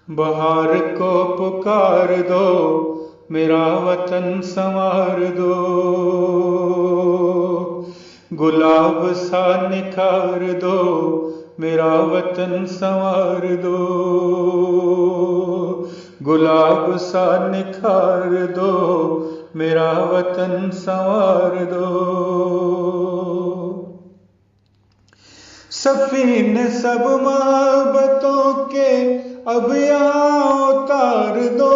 बहार को पुकार दो, मेरा वतन संवार दो। गुलाब सा निखार दो, मेरा वतन संवार दो। गुलाब सा निखार दो, मेरा वतन संवार दो। सफीने सब मोहब्बतों के अब यहाँ उतार दो।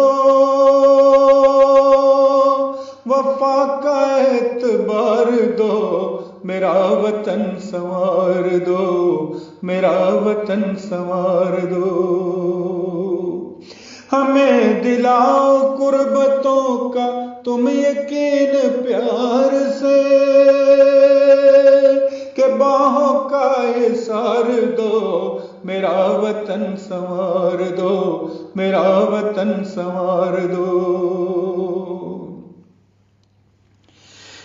वफा का एतबार दो, मेरा वतन संवार दो। मेरा वतन संवार दो। हमें दिलाओ कुर्बतों का तुम यकीन प्यार से, के बाहों का इसार दो, मेरा वतन संवार दो। मेरा वतन संवार दो।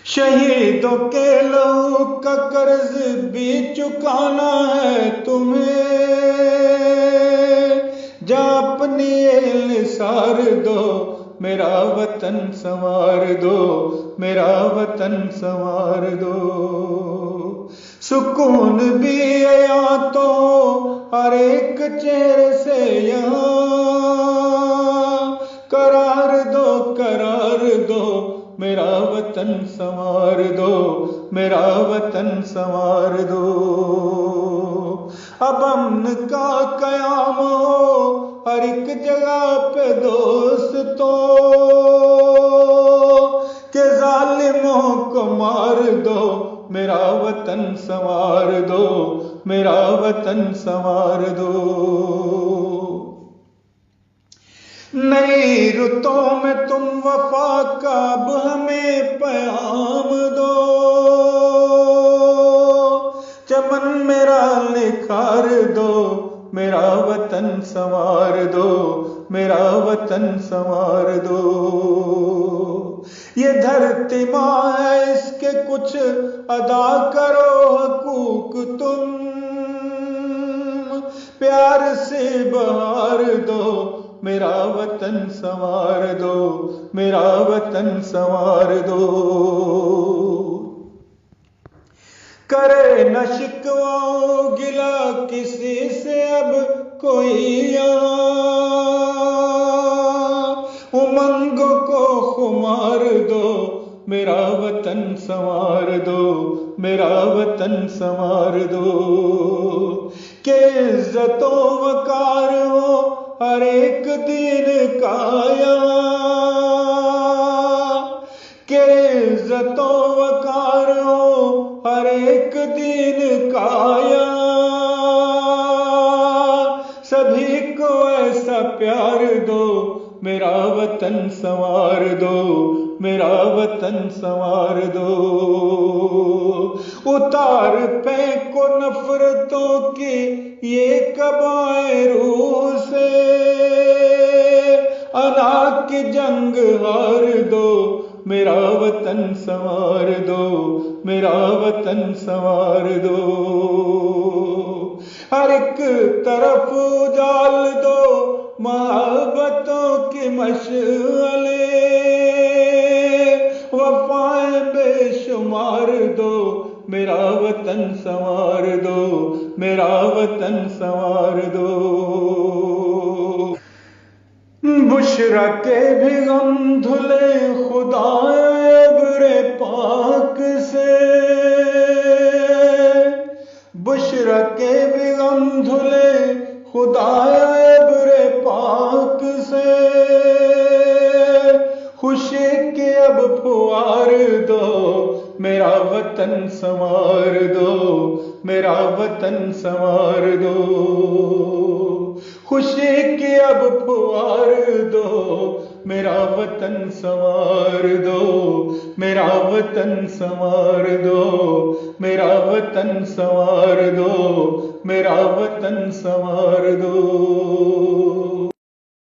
शहीदों के लहू का कर्ज भी चुकाना है तुम्हें। जा अपनी निसार दो, मेरा वतन संवार दो। मेरा वतन संवार दो। सुकून भी यहाँ तो हर एक चेहरे से यहाँ। करार दो, करार दो, मेरा वतन संवार दो। मेरा वतन संवार दो। अब अमन का कयाम हो हर एक जगह पे दोस्तों, के जालिमों को मार दो, मेरा वतन संवार दो। मेरा वतन संवार दो। नई रुतों में तुम वफा का अब हमें पैगाम दो। चमन मेरा निखार दो, मेरा वतन संवार दो। मेरा वतन संवार दो। ये धरती माँ है, इसके कुछ अदा करो हकूक तुम। प्यार से बहार दो, मेरा वतन संवार दो। मेरा वतन संवार दो। करे न शिकवा गिला किसी से अब कोई यहाँ। उमंगों को खुमार दो, मेरा वतन संवार दो। मेरा वतन संवार दो। के इज्जतों वकार हो हर एक दिन का यहाँ। के इज्जतों वकार हो हर एक दिन का यहाँ। सभी को ऐसा प्यार दो, मेरा वतन संवार दो। मेरा वतन संवार दो। उतार फेंको नफरतों की ये कबाए रूह से। अना की जंग हार दो, मेरा वतन संवार दो। मेरा वतन संवार दो। हर एक तरफ उजाल दो मोहब्बतों की मशअले। वफाएं बेशुमार दो, मेरा वतन संवार दो। मेरा वतन संवार दो। बुशरा के भी गम धुले खुदा अब्रे पाक से। बुशरा के भी गम धुले खुदा अब्रे पाक से। खुशी के अब फुहार दो, मेरा वतन संवार दो। मेरा वतन संवार दो। खुशी की अब फुहार दो, मेरा वतन संवार दो। मेरा वतन संवार दो। मेरा वतन संवार दो। मेरा वतन संवार दो।